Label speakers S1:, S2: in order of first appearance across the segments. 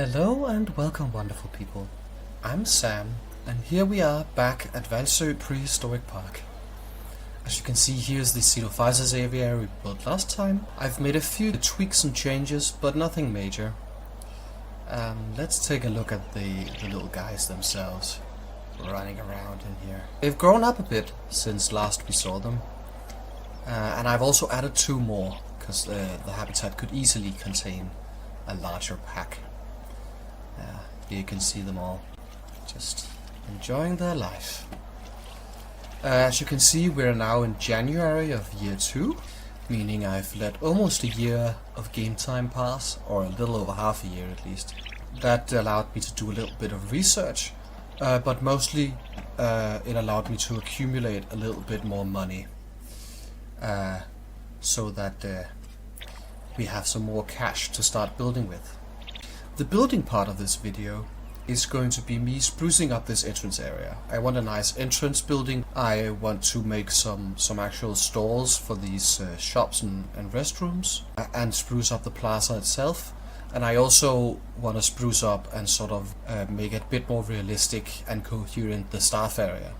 S1: Hello and welcome, wonderful people. I'm Sam, and here we are back at Hvalsø Prehistoric Park. As you can see, here's the Coelophysis aviary we built last time. I've made a few tweaks and changes, but nothing major. Let's take a look at the little guys themselves running around in here. They've grown up a bit since last we saw them, and I've also added two more, because the habitat could easily contain a larger pack. Here you can see them all, just enjoying their life. As you can see, we're now in January of year 2, meaning I've let almost a year of game time pass, or a little over half a year at least. That allowed me to do a little bit of research, but mostly it allowed me to accumulate a little bit more money, so that we have some more cash to start building with. The building part of this video is going to be me sprucing up this entrance area. I want a nice entrance building. I want to make some actual stalls for these shops and restrooms, and spruce up the plaza itself. And I also want to spruce up and sort of make it a bit more realistic and coherent, the staff area.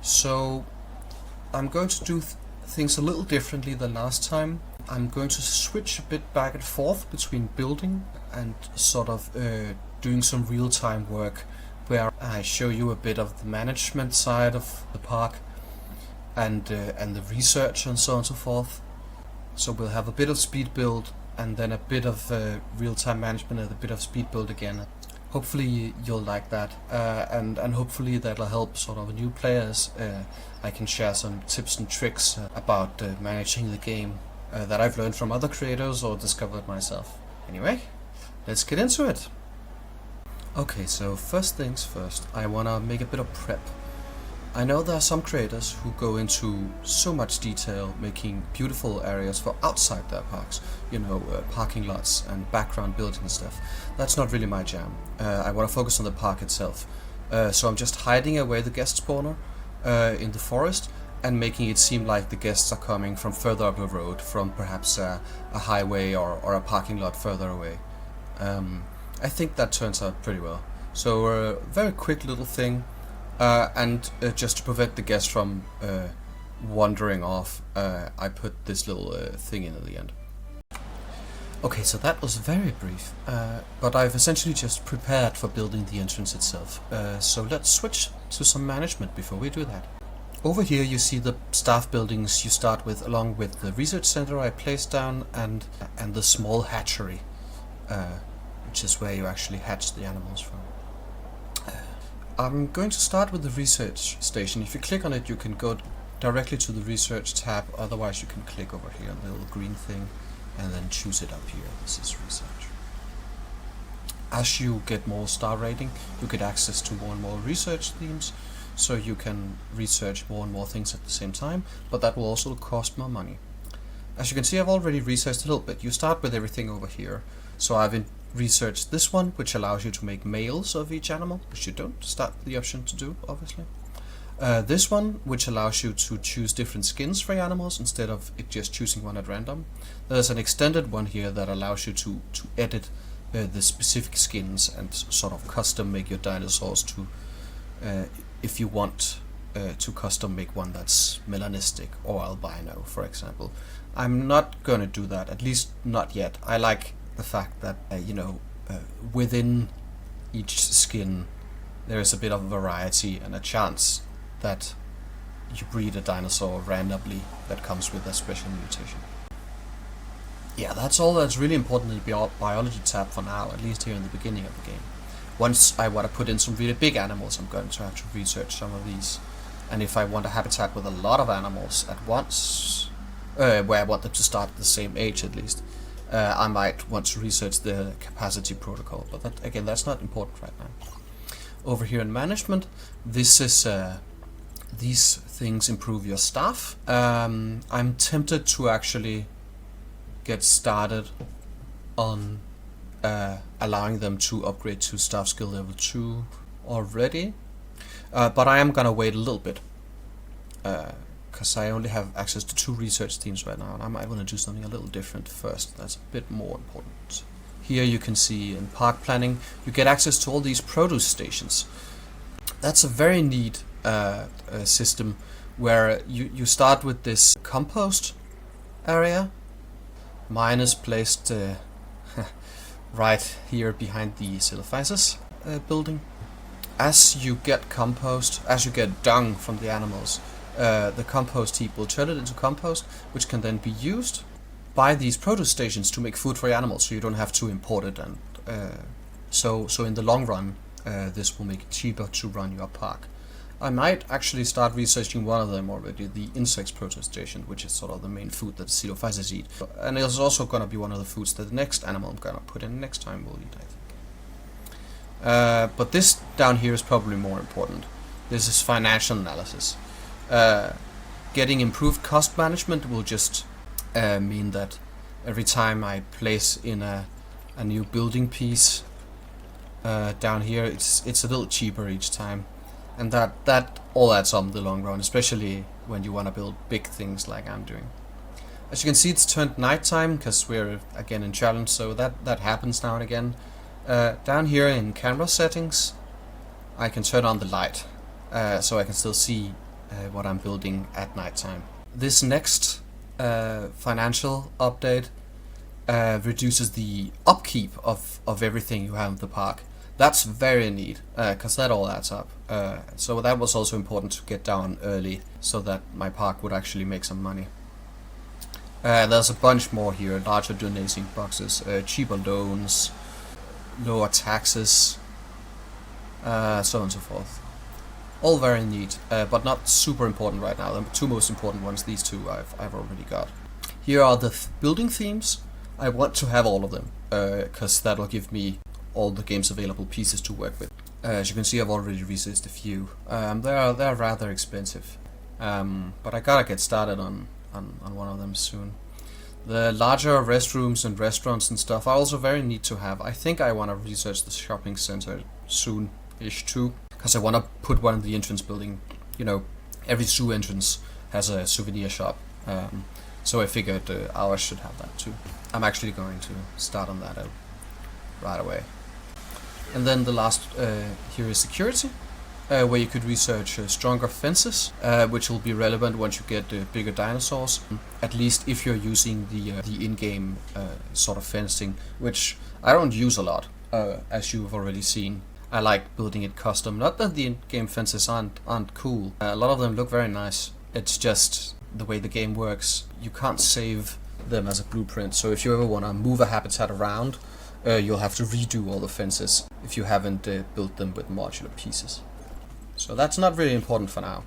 S1: So I'm going to do things a little differently than last time. I'm going to switch a bit back and forth between building and sort of doing some real-time work, where I show you a bit of the management side of the park and the research and so on and so forth. So we'll have a bit of speed build and then a bit of real-time management and a bit of speed build again. Hopefully you'll like that, and hopefully that'll help sort of new players. I can share some tips and tricks about managing the game that I've learned from other creators or discovered myself. Anyway, let's get into it. Okay, so first things first, I want to make a bit of prep. I know there are some creators who go into so much detail making beautiful areas for outside their parks, you know, parking lots and background building and stuff. That's not really my jam. I want to focus on the park itself. So I'm just hiding away the guest spawner in the forest and making it seem like the guests are coming from further up the road, from perhaps a highway or a parking lot further away. I think that turns out pretty well. So a very quick little thing, and just to prevent the guests from wandering off, I put this little thing in at the end. Okay, so that was very brief, but I've essentially just prepared for building the entrance itself. So let's switch to some management before we do that. Over here you see the staff buildings you start with, along with the research center I placed down and the small hatchery, which is where you actually hatch the animals from. I'm going to start with the research station. If you click on it, you can go directly to the research tab, otherwise you can click over here on the little green thing and then choose it up here. This is research. As you get more star rating, you get access to more and more research themes, so you can research more and more things at the same time, but that will also cost more money. As you can see, I've already researched a little bit. You start with everything over here. So I've researched this one, which allows you to make males of each animal, which you don't start with the option to do, obviously. This one, which allows you to choose different skins for your animals instead of it just choosing one at random. There's an extended one here that allows you to edit the specific skins and sort of custom make your dinosaurs to, if you want to custom make one that's melanistic or albino, for example. I'm not going to do that, at least not yet. I like the fact that, within each skin there is a bit of variety and a chance that you breed a dinosaur randomly that comes with a special mutation. Yeah, that's all that's really important in the biology tab for now, at least here in the beginning of the game. Once I want to put in some really big animals, I'm going to have to research some of these. And if I want a habitat with a lot of animals at once, where I want them to start at the same age at least, I might want to research the capacity protocol, but that, again, that's not important right now. Over here in management, this is these things improve your staff. I'm tempted to actually get started on allowing them to upgrade to staff skill level 2 already, but I am gonna wait a little bit, because I only have access to 2 research teams right now, and I might want to do something a little different first. That's a bit more important Here you can see in park planning, you get access to all these produce stations. That's a very neat system where you start with this compost area. Mine is placed right here behind the Coelophysis building. As you get compost, as you get dung from the animals, the compost heap will turn it into compost, which can then be used by these produce stations to make food for your animals, so you don't have to import it. And so in the long run, this will make it cheaper to run your park. I might actually start researching one of them already, the insects produce station, which is sort of the main food that Coelophysis eat. And it's also going to be one of the foods that the next animal I'm going to put in next time will eat, I think. But this down here is probably more important. This is financial analysis. Getting improved cost management will just mean that every time I place in a new building piece down here, it's a little cheaper each time. And that all adds up in the long run, especially when you want to build big things like I'm doing. As you can see, it's turned nighttime because we're again in challenge, so that happens now and again. Down here in camera settings, I can turn on the light, so I can still see what I'm building at nighttime. This next financial update reduces the upkeep of everything you have in the park. That's very neat, because that all adds up. So that was also important to get down early, so that my park would actually make some money. There's a bunch more here: larger donating boxes, cheaper loans, lower taxes, so on and so forth. All very neat, but not super important right now. The two most important ones, these two, I've already got. Here are the building themes. I want to have all of them, because that'll give me all the game's available pieces to work with. As you can see, I've already researched a few. They're rather expensive, but I gotta get started on one of them soon. The larger restrooms and restaurants and stuff are also very neat to have. I think I want to research the shopping center soon-ish too, because I want to put one in the entrance building. You know, every zoo entrance has a souvenir shop, so I figured ours should have that too. I'm actually going to start on that right away. And then the last here is security, where you could research stronger fences, which will be relevant once you get bigger dinosaurs. At least if you're using the in-game sort of fencing, which I don't use a lot, as you've already seen. I like building it custom. Not that the in-game fences aren't cool. A lot of them look very nice. It's just the way the game works. You can't save them as a blueprint. So if you ever want to move a habitat around, you'll have to redo all the fences if you haven't built them with modular pieces. So that's not really important for now.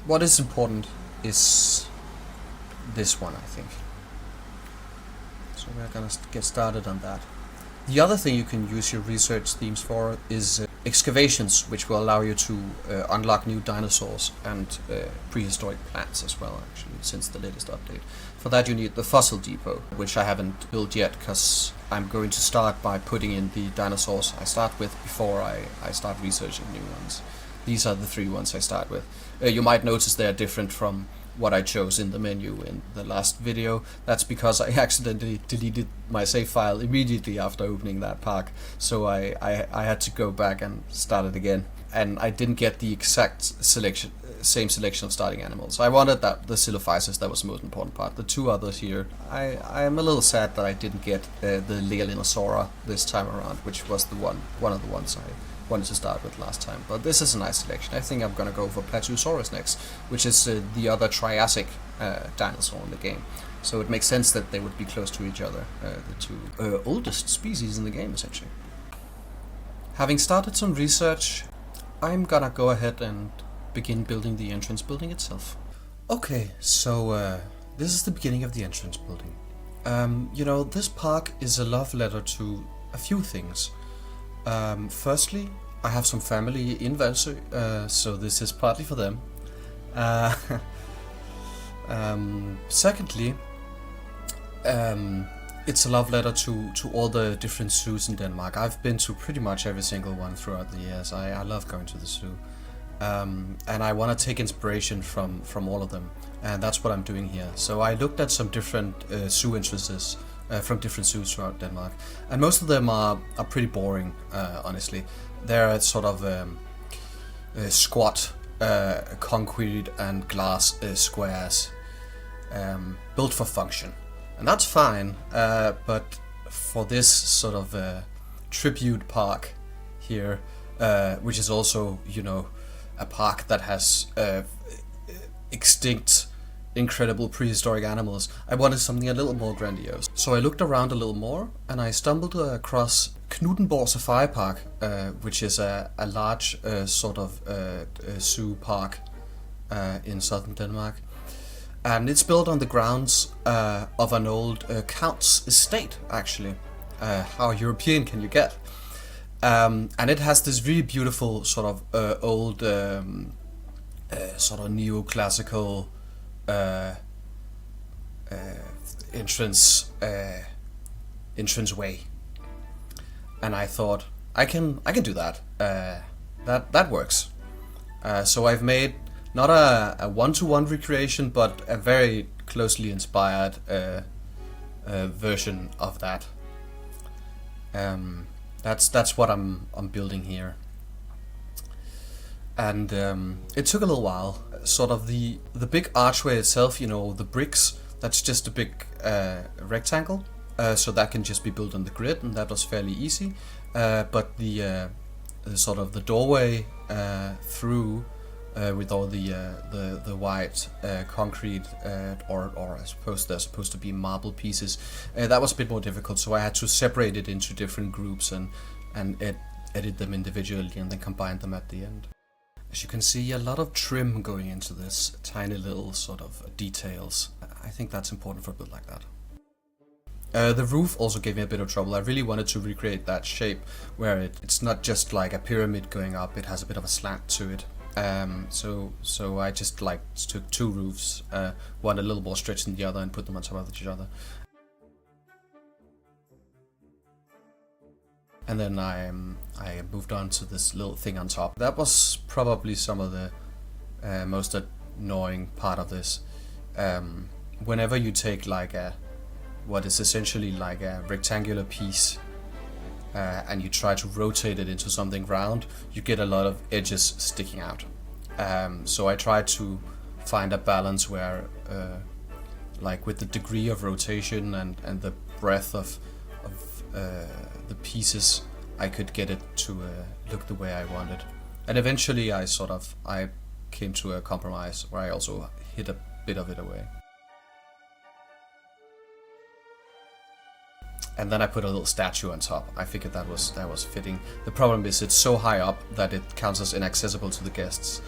S1: What is important is this one, I think. So we're gonna get started on that. The other thing you can use your research themes for is excavations, which will allow you to unlock new dinosaurs and prehistoric plants as well, actually, since the latest update. For that you need the fossil depot, which I haven't built yet, because I'm going to start by putting in the dinosaurs I start with before I start researching new ones. These are the 3 ones I start with. You might notice they are different from what I chose in the menu in the last video. That's because I accidentally deleted my save file immediately after opening that park, so I had to go back and start it again. And I didn't get the exact same selection of starting animals. I wanted the Coelophysis, that was the most important part. The 2 others here, I am a little sad that I didn't get the Dinosaurs this time around, which was one of the ones I wanted to start with last time. But this is a nice selection. I think I'm gonna go for Plateosaurus next, which is the other Triassic dinosaur in the game. So it makes sense that they would be close to each other, the 2 oldest species in the game, essentially. Having started some research, I'm gonna go ahead and begin building the entrance building itself. Okay, so this is the beginning of the entrance building. You know, this park is a love letter to a few things. Firstly, I have some family in Hvalsø, so this is partly for them. Secondly, it's a love letter to all the different zoos in Denmark. I've been to pretty much every single one throughout the years. I love going to the zoo. And I want to take inspiration from all of them, and that's what I'm doing here. So I looked at some different zoo entrances from different zoos throughout Denmark, and most of them are pretty boring, honestly. They're sort of squat concrete and glass squares built for function, and that's fine, but for this sort of tribute park here, which is also, you know, a park that has extinct incredible prehistoric animals, I wanted something a little more grandiose. So I looked around a little more, and I stumbled across Knuthenborg Safari Park, which is a large sort of zoo park in southern Denmark. And it's built on the grounds of an old count's estate, actually. How European can you get? And it has this really beautiful sort of old sort of neoclassical entrance way, and I thought I can do that. That works. So I've made not a one-to-one recreation, but a very closely inspired version of that. That's what I'm building here. And it took a little while. Sort of the big archway itself, you know, the bricks, that's just a big rectangle, so that can just be built on the grid, and that was fairly easy. But the sort of the doorway through with all the white concrete, or I suppose they're supposed to be marble pieces, that was a bit more difficult. So I had to separate it into different groups and edit them individually, and then combine them at the end. As you can see, a lot of trim going into this, tiny little sort of details. I think that's important for a build like that. The roof also gave me a bit of trouble. I really wanted to recreate that shape where it's not just like a pyramid going up, it has a bit of a slant to it. So I just took two roofs, one a little more stretched than the other, and put them on top of each other. And then I moved on to this little thing on top. That was probably some of the most annoying part of this. Whenever you take like what is essentially like a rectangular piece and you try to rotate it into something round, you get a lot of edges sticking out. So I tried to find a balance where, like with the degree of rotation and the breadth of the pieces, I could get it to look the way I wanted. And eventually I came to a compromise where I also hid a bit of it away. And then I put a little statue on top. I figured that was fitting. The problem is it's so high up that it counts as inaccessible to the guests.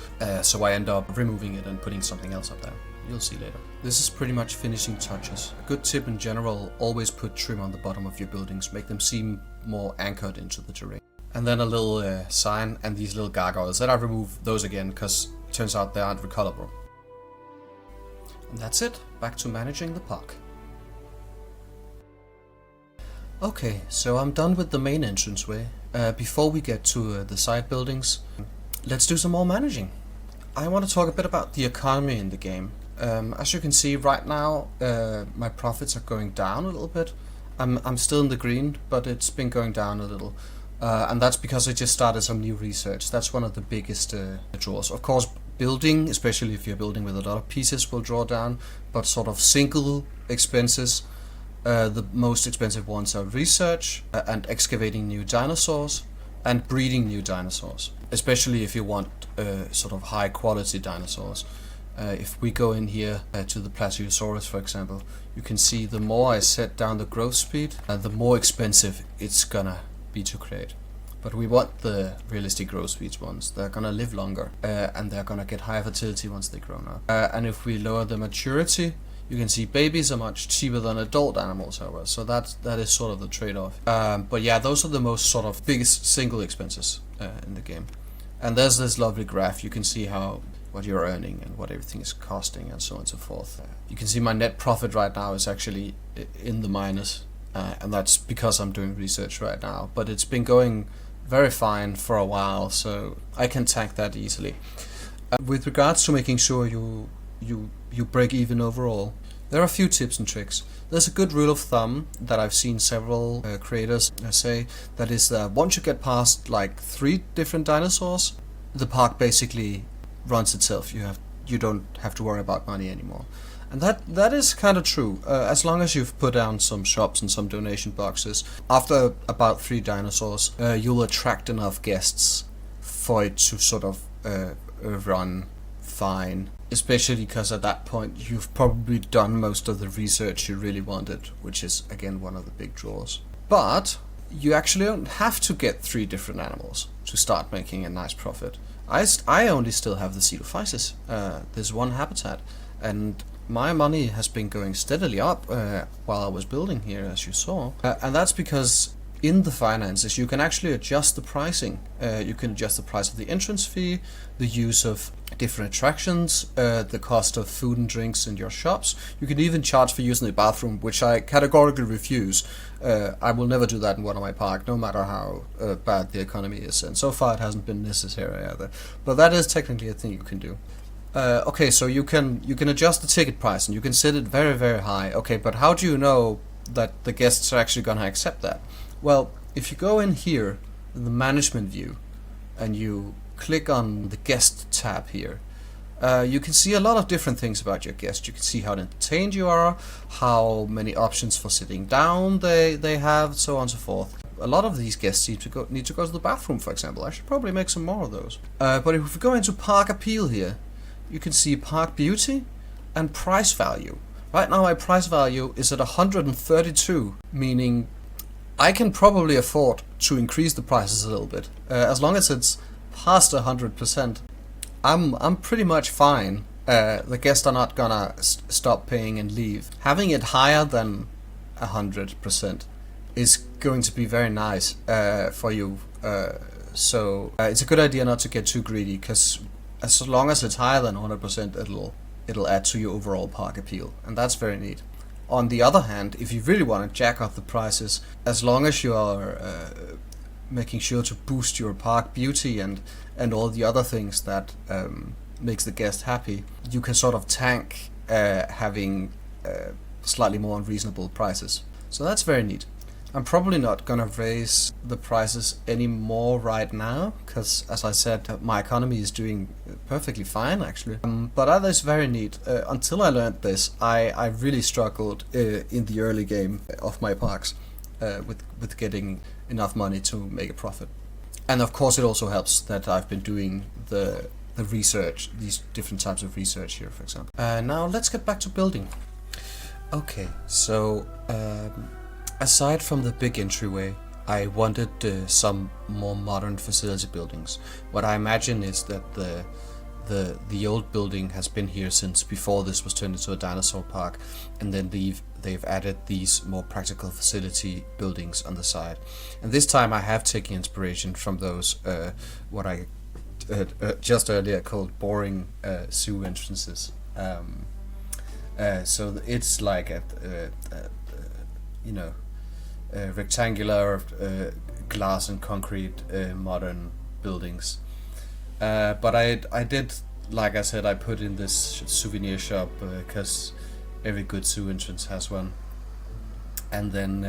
S1: So I end up removing it and putting something else up there. You'll see later. This is pretty much finishing touches. A good tip in general, always put trim on the bottom of your buildings. Make them seem more anchored into the terrain. And then a little sign and these little gargoyles. Then I remove those again because it turns out they aren't recolorable. And that's it. Back to managing the park. Okay, so I'm done with the main entranceway. Before we get to the side buildings, let's do some more managing. I want to talk a bit about the economy in the game. As you can see right now, my profits are going down a little bit. I'm still in the green, but it's been going down a little. And that's because I just started some new research. That's one of the biggest draws. Of course, building, especially if you're building with a lot of pieces, will draw down, but sort of single expenses, the most expensive ones are research and excavating new dinosaurs and breeding new dinosaurs, especially if you want sort of high quality dinosaurs. If we go in here to the Plesiosaurus, for example, you can see the more I set down the growth speed, the more expensive it's gonna be to create. But we want the realistic growth speeds ones. They're gonna live longer and they're gonna get higher fertility once they grow up. And if we lower the maturity, you can see babies are much cheaper than adult animals, however. So that is sort of the trade-off. But yeah, those are the most sort of biggest single expenses in the game. And there's this lovely graph. You can see what you're earning and what everything is costing and so on and so forth. You can see my net profit right now is actually in the minus, and that's because I'm doing research right now. But it's been going very fine for a while, so I can tank that easily. With regards to making sure you break even overall, There are a few tips and tricks. There's a good rule of thumb that I've seen several creators say, that is that once you get past like 3 different dinosaurs, the park basically runs itself. You don't have to worry about money anymore. And that is kind of true, as long as you've put down some shops and some donation boxes. After about 3 dinosaurs, you'll attract enough guests for it to sort of run fine. Especially because at that point you've probably done most of the research you really wanted, which is again one of the big draws. But you actually don't have to get 3 different animals to start making a nice profit. I only still have the Coelophysis, this one habitat, and my money has been going steadily up while I was building here, as you saw. And that's because in the finances you can actually adjust the pricing. You can adjust the price of the entrance fee, the use of different attractions, the cost of food and drinks in your shops. You can even charge for using the bathroom, which I categorically refuse. I will never do that in one of my parks, no matter how bad the economy is, and so far it hasn't been necessary either. But that is technically a thing you can do. Okay, so you can adjust the ticket price and you can set it very, very high. Okay, but how do you know that the guests are actually gonna accept that? Well, if you go in here in the management view and you click on the guest tab here, you can see a lot of different things about your guests. You can see how entertained you are, how many options for sitting down they have, so on and so forth. A lot of these guests need to go to the bathroom, for example. I should probably make some more of those. But if we go into park appeal here, you can see park beauty and price value. Right now my price value is at 132, meaning I can probably afford to increase the prices a little bit. As long as it's past 100%, I'm pretty much fine. The guests are not gonna stop paying and leave. Having it higher than 100% is going to be very nice for you. So it's a good idea not to get too greedy, because as long as it's higher than 100%, it'll add to your overall park appeal, and that's very neat. On the other hand, if you really want to jack up the prices, as long as you are making sure to boost your park beauty and all the other things that makes the guest happy, you can sort of tank having slightly more unreasonable prices. So that's very neat. I'm probably not gonna raise the prices anymore right now, because as I said, my economy is doing perfectly fine actually. But that is very neat. Until I learned this, I really struggled in the early game of my parks with getting enough money to make a profit. And of course it also helps that I've been doing the research, these different types of research here, for example. Now let's get back to building. Okay, so aside from the big entryway, I wanted some more modern facility buildings. What I imagine is that the old building has been here since before this was turned into a dinosaur park, and then they've added these more practical facility buildings on the side. And this time I have taken inspiration from those what I just earlier called boring zoo entrances. So it's like a you know, rectangular glass and concrete modern buildings. But I did, like I said, I put in this souvenir shop because every good zoo entrance has one. And then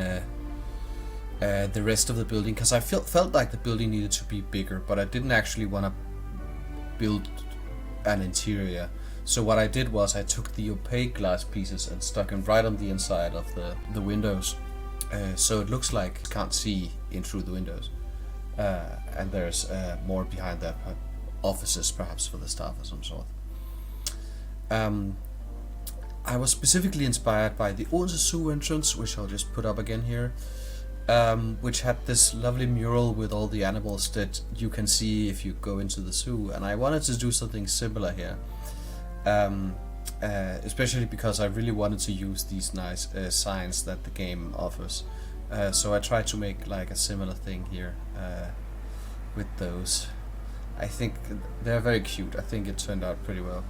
S1: the rest of the building, because I felt like the building needed to be bigger, but I didn't actually want to build an interior. So what I did was I took the opaque glass pieces and stuck them right on the inside of the windows. So it looks like you can't see in through the windows. And there's more behind that, offices perhaps for the staff of some sort. I was specifically inspired by the Odense Zoo entrance, which I'll just put up again here, which had this lovely mural with all the animals that you can see if you go into the zoo, and I wanted to do something similar here. Especially because I really wanted to use these nice signs that the game offers. So I tried to make like a similar thing here with those. I think they're very cute. I think it turned out pretty well.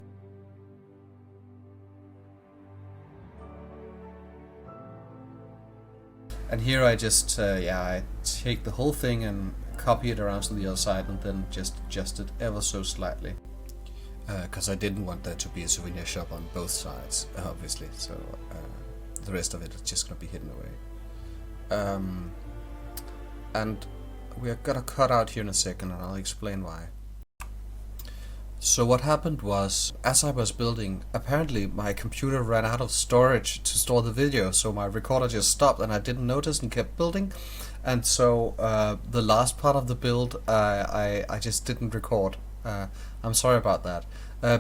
S1: And here I just, I take the whole thing and copy it around to the other side and then just adjust it ever so slightly. because I didn't want there to be a souvenir shop on both sides, obviously, so the rest of it is just going to be hidden away. And we're gonna cut out here in a second and I'll explain why. So what happened was, as I was building, apparently my computer ran out of storage to store the video, so my recorder just stopped and I didn't notice and kept building. And so the last part of the build I just didn't record. I'm sorry about that.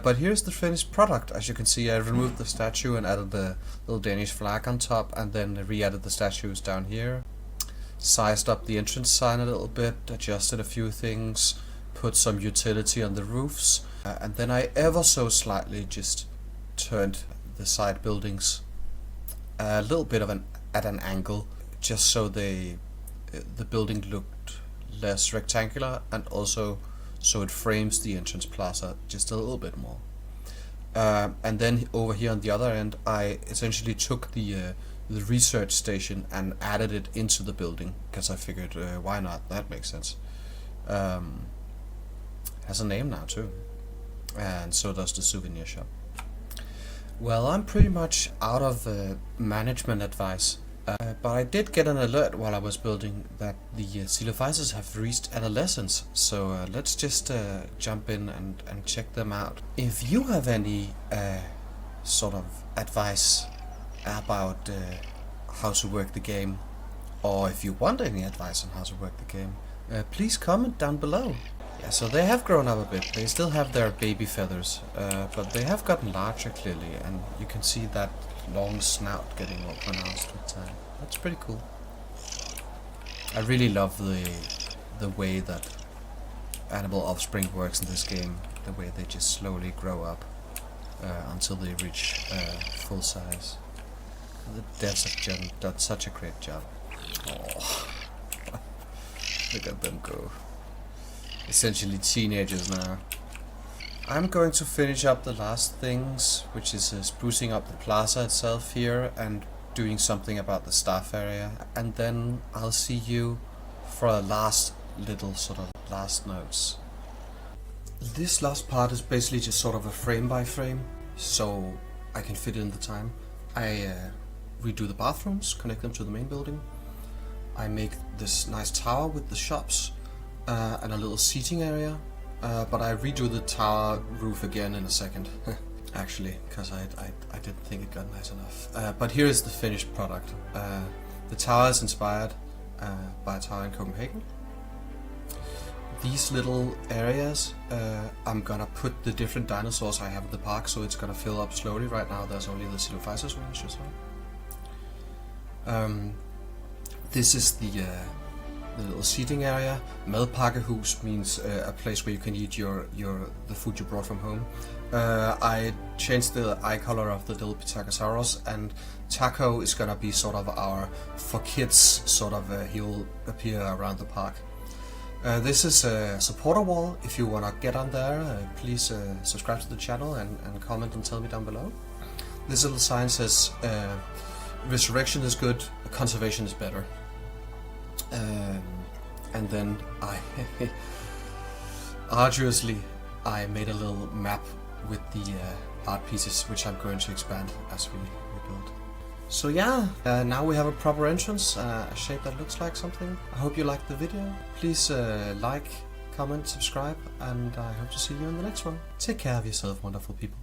S1: But here's the finished product. As you can see, I removed the statue and added the little Danish flag on top, and then re-added the statues down here. Sized up the entrance sign a little bit, adjusted a few things, put some utility on the roofs, and then I ever so slightly just turned the side buildings a little bit at an angle, just so the building looked less rectangular, and also so it frames the entrance plaza just a little bit more. And then over here on the other end, I essentially took the research station and added it into the building, because I figured why not, that makes sense. Has a name now too, and so does the souvenir shop. Well, I'm pretty much out of management advice, but I did get an alert while I was building that the Coelophysis have reached adolescence, so let's just jump in and check them out. If you have any sort of advice about how to work the game, or if you want any advice on how to work the game, please comment down below. Yeah, so they have grown up a bit. They still have their baby feathers, but they have gotten larger clearly, and you can see that long snout getting more pronounced with time. That's pretty cool. I really love the way that animal offspring works in this game, the way they just slowly grow up until they reach full size. The devs have done such a great job. Oh. Look at them go. Essentially teenagers now. I'm going to finish up the last things, which is sprucing up the plaza itself here and doing something about the staff area, and then I'll see you for a last little sort of last notes. This last part is basically just sort of a frame by frame, so I can fit in the time. I redo the bathrooms, connect them to the main building. I make this nice tower with the shops and a little seating area, but I redo the tower roof again in a second, actually, because I didn't think it got nice enough. But here is the finished product. The tower is inspired by a tower in Copenhagen. These little areas, I'm gonna put the different dinosaurs I have in the park, so it's gonna fill up slowly. Right now there's only the Coelophysis one, as you saw. This is the little seating area. Madpakkehus means a place where you can eat the food you brought from home. I changed the eye color of the little Pitagosaurus, and Taco is gonna be sort of our for kids sort of. He will appear around the park. This is a supporter wall. If you wanna get on there, please subscribe to the channel and comment and tell me down below. This little sign says resurrection is good, conservation is better. And then I arduously made a little map with the art pieces, which I'm going to expand as we build. So yeah, now we have a proper entrance, a shape that looks like something. I hope you liked the video. Please like, comment, subscribe, and I hope to see you in the next one. Take care of yourself, wonderful people.